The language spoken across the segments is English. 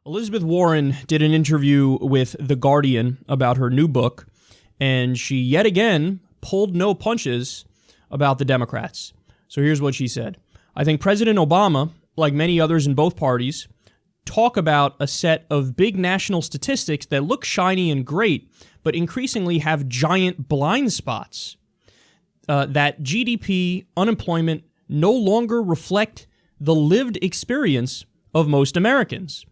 Elizabeth Warren did an interview with The Guardian about her new book, and she yet again pulled no punches about the Democrats. So here's what she said. I think President Obama, like many others in both parties, talk about a set of big national statistics that look shiny and great, but increasingly have giant blind spots. That GDP, unemployment no longer reflect the lived experience of most Americans.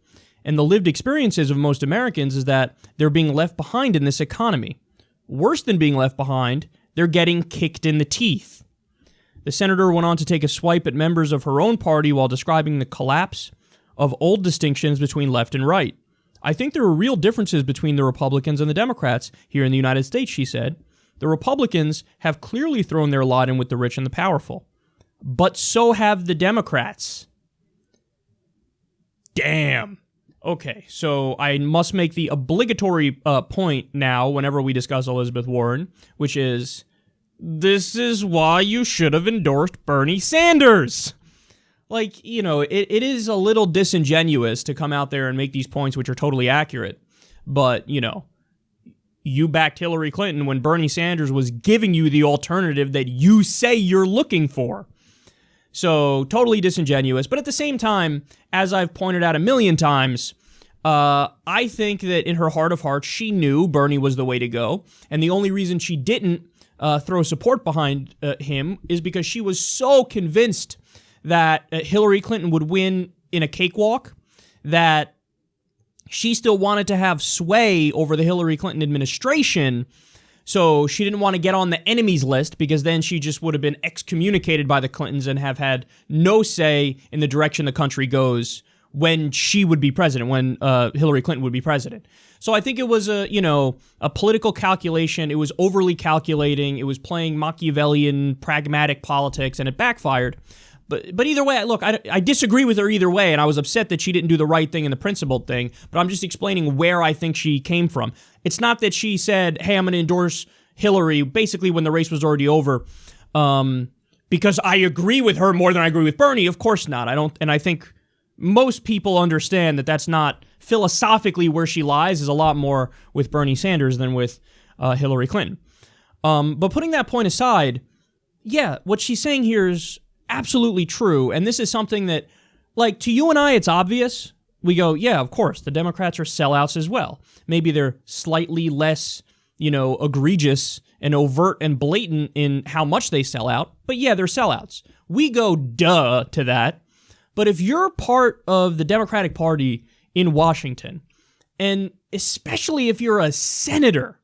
And the lived experiences of most Americans is that they're being left behind in this economy. Worse than being left behind, they're getting kicked in the teeth. The senator went on to take a swipe at members of her own party while describing the collapse of old distinctions between left and right. I think there are real differences between the Republicans and the Democrats here in the United States, she said. The Republicans have clearly thrown their lot in with the rich and the powerful. But so have the Democrats. Damn. Okay, so I must make the obligatory point now whenever we discuss Elizabeth Warren, which is, this is why you should have endorsed Bernie Sanders. Like, it is a little disingenuous to come out there and make these points which are totally accurate. But, you backed Hillary Clinton when Bernie Sanders was giving you the alternative that you say you're looking for. So, totally disingenuous. But at the same time, as I've pointed out a million times, I think that in her heart of hearts, she knew Bernie was the way to go. And the only reason she didn't throw support behind him is because she was so convinced that Hillary Clinton would win in a cakewalk, that she still wanted to have sway over the Hillary Clinton administration. So she didn't want to get on the enemies list because then she just would have been excommunicated by the Clintons and have had no say in the direction the country goes when she would be president, when Hillary Clinton would be president. So I think it was a political calculation. It was overly calculating. It was playing Machiavellian, pragmatic politics, and it backfired. But either way, look, I disagree with her either way, and I was upset that she didn't do the right thing and the principled thing, but I'm just explaining where I think she came from. It's not that she said, hey, I'm going to endorse Hillary, basically when the race was already over, because I agree with her more than I agree with Bernie. Of course not. I think most people understand that that's not philosophically where she lies, is a lot more with Bernie Sanders than with Hillary Clinton. But putting that point aside, yeah, what she's saying here is absolutely true. And this is something that, like, to you and I, it's obvious. We go, yeah, of course, the Democrats are sellouts as well. Maybe they're slightly less, egregious and overt and blatant in how much they sell out. But yeah, they're sellouts. We go, duh, to that. But if you're part of the Democratic Party in Washington, and especially if you're a senator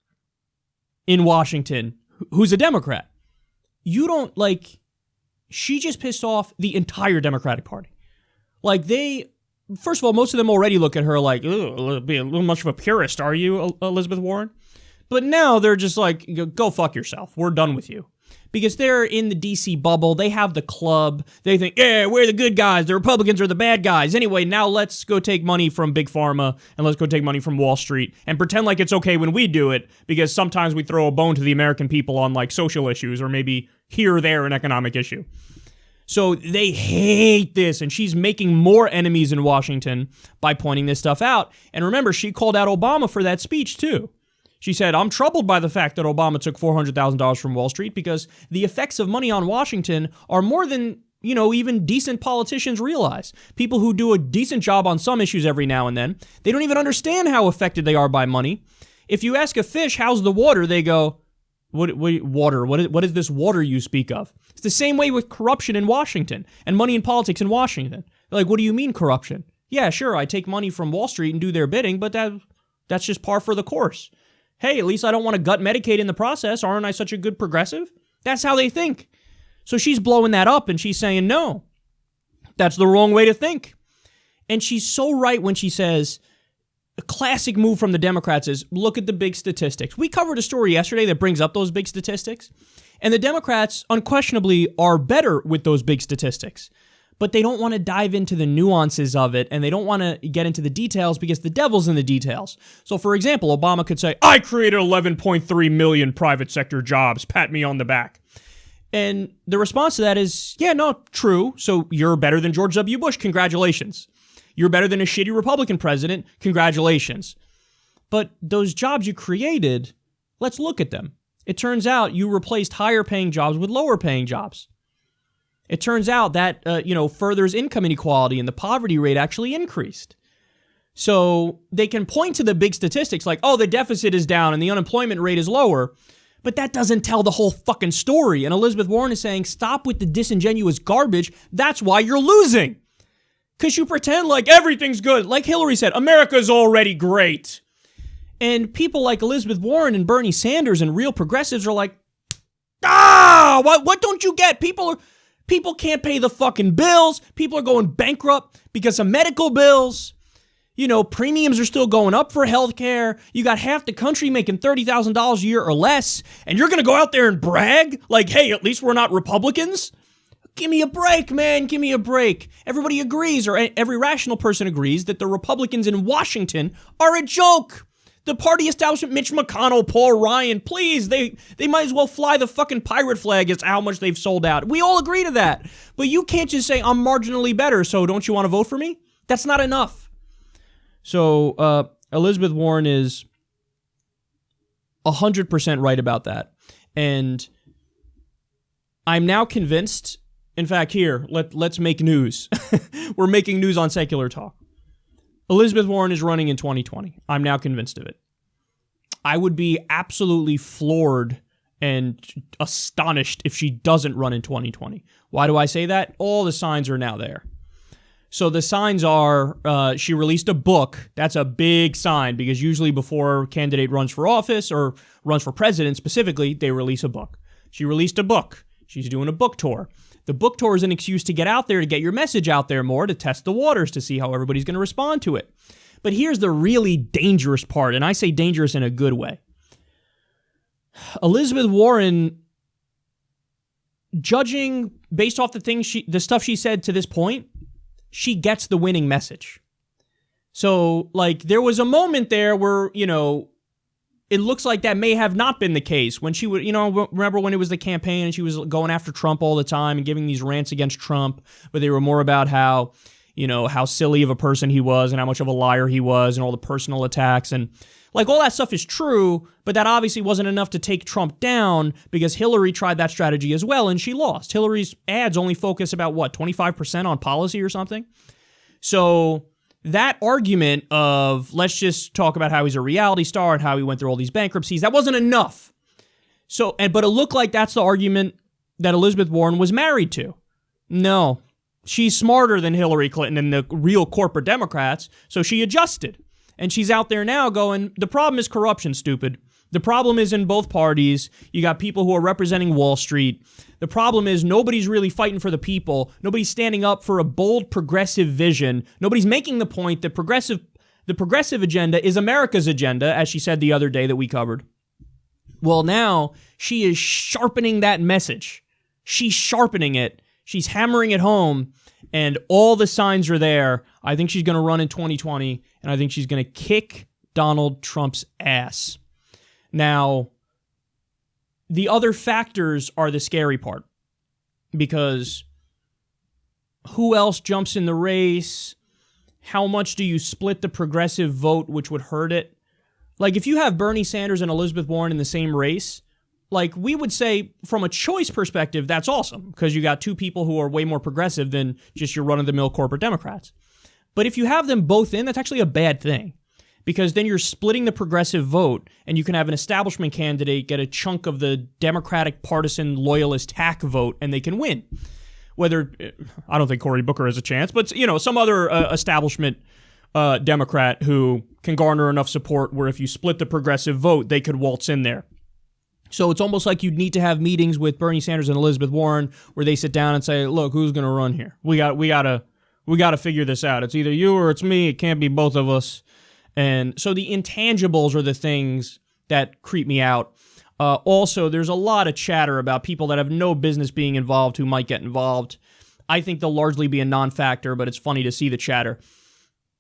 in Washington who's a Democrat, you don't, she just pissed off the entire Democratic Party. First of all, most of them already look at her like, ugh, be a little much of a purist, are you, Elizabeth Warren? But now they're just like, go fuck yourself. We're done with you. Because they're in the DC bubble. They have the club. They think, yeah, we're the good guys. The Republicans are the bad guys. Anyway, now let's go take money from Big Pharma and let's go take money from Wall Street and pretend like it's okay when we do it, because sometimes we throw a bone to the American people on social issues or maybe here or there an economic issue. So they hate this, and she's making more enemies in Washington by pointing this stuff out. And remember, she called out Obama for that speech too. She said, I'm troubled by the fact that Obama took $400,000 from Wall Street because the effects of money on Washington are more than, even decent politicians realize. People who do a decent job on some issues every now and then, they don't even understand how affected they are by money. If you ask a fish, how's the water? They go, water? What is this water you speak of? It's the same way with corruption in Washington and money in politics in Washington. They're like, what do you mean corruption? Yeah, sure, I take money from Wall Street and do their bidding, but that's just par for the course. Hey, at least I don't want to gut Medicaid in the process. Aren't I such a good progressive? That's how they think. So she's blowing that up and she's saying, no, that's the wrong way to think. And she's so right when she says, a classic move from the Democrats is, look at the big statistics. We covered a story yesterday that brings up those big statistics. And the Democrats unquestionably are better with those big statistics. But they don't want to dive into the nuances of it, and they don't want to get into the details because the devil's in the details. So, for example, Obama could say, I created 11.3 million private sector jobs, pat me on the back. And the response to that is, yeah, no, true. So you're better than George W. Bush. Congratulations. You're better than a shitty Republican president. Congratulations. But those jobs you created, let's look at them. It turns out you replaced higher paying jobs with lower paying jobs. It turns out that, furthers income inequality and the poverty rate actually increased. So they can point to the big statistics like, oh, the deficit is down and the unemployment rate is lower, but that doesn't tell the whole fucking story. And Elizabeth Warren is saying, stop with the disingenuous garbage. That's why you're losing. Because you pretend like everything's good. Like Hillary said, America's already great. And people like Elizabeth Warren and Bernie Sanders and real progressives are like, what don't you get? People can't pay the fucking bills. People are going bankrupt because of medical bills. Premiums are still going up for healthcare. You got half the country making $30,000 a year or less, and you're going to go out there and brag like, hey, at least we're not Republicans? Give me a break, man. Give me a break. Everybody agrees, or every rational person agrees, that the Republicans in Washington are a joke. The party establishment, Mitch McConnell, Paul Ryan, please, they might as well fly the fucking pirate flag as how much they've sold out. We all agree to that. But you can't just say, I'm marginally better, so don't you want to vote for me? That's not enough. So Elizabeth Warren is 100% right about that. And I'm now convinced, in fact, here, let's make news. We're making news on Secular Talk. Elizabeth Warren is running in 2020. I'm now convinced of it. I would be absolutely floored and astonished if she doesn't run in 2020. Why do I say that? All the signs are now there. So the signs are, she released a book. That's a big sign because usually before a candidate runs for office or runs for president specifically, they release a book. She released a book. She's doing a book tour. The book tour is an excuse to get out there, to get your message out there more, to test the waters, to see how everybody's going to respond to it. But here's the really dangerous part, and I say dangerous in a good way. Elizabeth Warren, judging based off the stuff she said to this point, she gets the winning message. So, there was a moment there where, it looks like that may have not been the case when she would, remember when it was the campaign and she was going after Trump all the time and giving these rants against Trump, but they were more about how silly of a person he was and how much of a liar he was and all the personal attacks and all that stuff is true, but that obviously wasn't enough to take Trump down because Hillary tried that strategy as well and she lost. Hillary's ads only focus about 25% on policy or something. So that argument of let's just talk about how he's a reality star and how he went through all these bankruptcies, that wasn't enough. But it looked like that's the argument that Elizabeth Warren was married to. No, she's smarter than Hillary Clinton and the real corporate Democrats, so she adjusted. And she's out there now going, the problem is corruption, stupid. The problem is in both parties. You got people who are representing Wall Street. The problem is nobody's really fighting for the people. Nobody's standing up for a bold progressive vision. Nobody's making the point that the progressive agenda is America's agenda, as she said the other day that we covered. Well, now she is sharpening that message. She's sharpening it. She's hammering it home. And all the signs are there. I think she's going to run in 2020, and I think she's going to kick Donald Trump's ass. Now, the other factors are the scary part, because who else jumps in the race? How much do you split the progressive vote, which would hurt it? If you have Bernie Sanders and Elizabeth Warren in the same race, we would say from a choice perspective, that's awesome because you got two people who are way more progressive than just your run-of-the-mill corporate Democrats. But if you have them both in, that's actually a bad thing because then you're splitting the progressive vote and you can have an establishment candidate get a chunk of the Democratic partisan loyalist hack vote and they can win. Whether, I don't think Cory Booker has a chance, but some other establishment Democrat who can garner enough support where if you split the progressive vote, they could waltz in there. So it's almost like you'd need to have meetings with Bernie Sanders and Elizabeth Warren where they sit down and say, look, who's going to run here? We got to figure this out. It's either you or it's me. It can't be both of us. And so the intangibles are the things that creep me out. Also, there's a lot of chatter about people that have no business being involved who might get involved. I think they'll largely be a non-factor, but it's funny to see the chatter.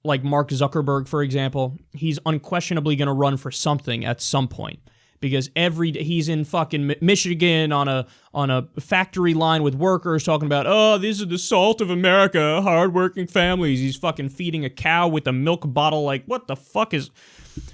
Like Mark Zuckerberg, for example, he's unquestionably going to run for something at some point. because he's in fucking Michigan on a factory line with workers talking about, oh, this is the salt of America, hardworking families. He's fucking feeding a cow with a milk bottle. Like, what the fuck is...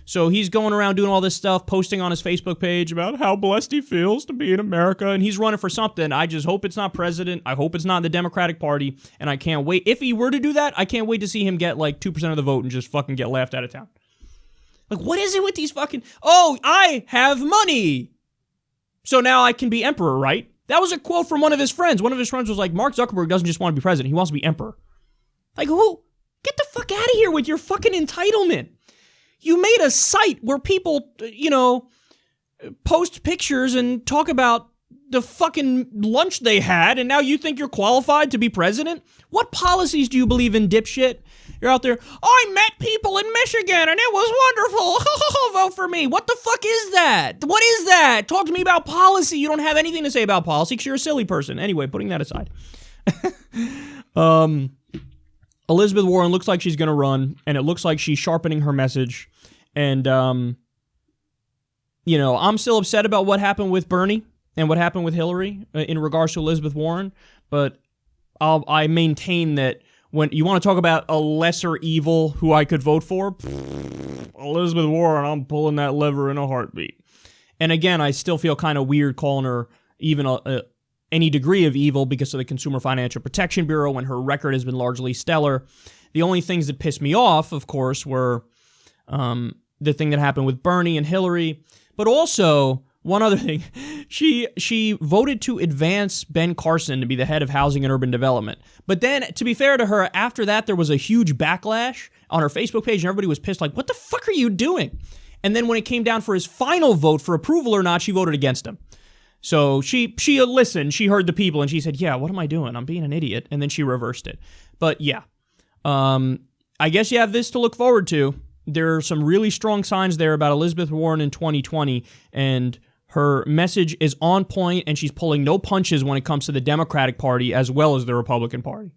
So he's going around doing all this stuff, posting on his Facebook page about how blessed he feels to be in America, and he's running for something. I just hope it's not president. I hope it's not the Democratic Party, and I can't wait. If he were to do that, I can't wait to see him get like 2% of the vote and just fucking get laughed out of town. Like, what is it with these fucking... Oh, I have money! So now I can be emperor, right? That was a quote from one of his friends. One of his friends was like, Mark Zuckerberg doesn't just want to be president, he wants to be emperor. Like, who? Get the fuck out of here with your fucking entitlement. You made a site where people, post pictures and talk about the fucking lunch they had, and now you think you're qualified to be president? What policies do you believe in, dipshit? You're out there, I met people in Michigan, and it was wonderful. Vote for me. What the fuck is that? What is that? Talk to me about policy. You don't have anything to say about policy because you're a silly person. Anyway, putting that aside. Elizabeth Warren looks like she's going to run, and it looks like she's sharpening her message. And, I'm still upset about what happened with Bernie and what happened with Hillary in regards to Elizabeth Warren, but I maintain that when you want to talk about a lesser evil who I could vote for, Elizabeth Warren, I'm pulling that lever in a heartbeat. And again, I still feel kind of weird calling her even any degree of evil because of the Consumer Financial Protection Bureau when her record has been largely stellar. The only things that pissed me off, of course, were the thing that happened with Bernie and Hillary, but also one other thing. She voted to advance Ben Carson to be the head of Housing and Urban Development. But then, to be fair to her, after that, there was a huge backlash on her Facebook page, and everybody was pissed, like, what the fuck are you doing? And then when it came down for his final vote for approval or not, she voted against him. So she listened, she heard the people, and she said, yeah, what am I doing? I'm being an idiot. And then she reversed it. But yeah, I guess you have this to look forward to. There are some really strong signs there about Elizabeth Warren in 2020, and her message is on point, and she's pulling no punches when it comes to the Democratic Party as well as the Republican Party.